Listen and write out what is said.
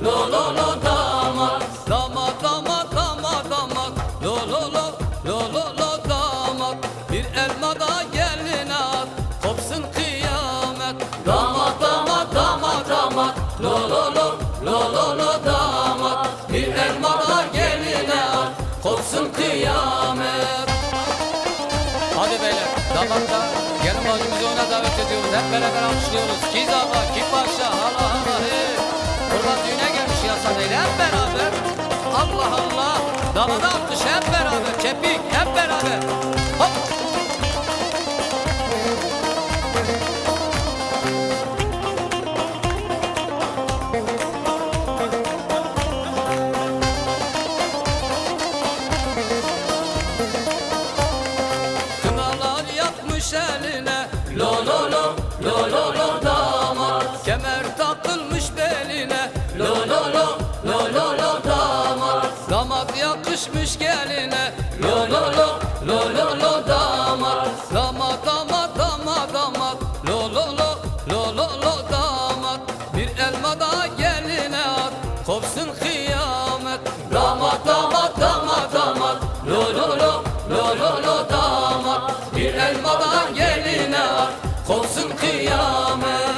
lo lo lo damat. Damat damat damat damat, lo lo lo lo lo lo damat. Bir elma da geline at, kopsun kıyamet. Damat damat damat damat, lo lo lo lo lo lo damat. Bir elma da geline at, kopsun kıyamet. Hadi beyler, damatlar, gelin bacımızı ona davet ediyoruz. Hep beraber alkışlıyoruz. Kiz abla, kim paşa, hala hala hey. Kurban düğüne gelmiş yasa değil, hep beraber. Allah Allah, damada alkış hep beraber. Kepik, hep beraber. Hop. Eline lo lo lo lo lo lo damat. Kemer takılmış beline lo lo lo lo lo lo damat. Damat yakışmış geline lo lo lo lo lo lo damat. Damat damat damat damat, lo lo lo lo lo lo damat. Bir elma da geline at, kopsun kıyamet. Damat damat damat damat, lo lo lo lo lo lo damat. Bir elma da geline at, kopsun kıyamet.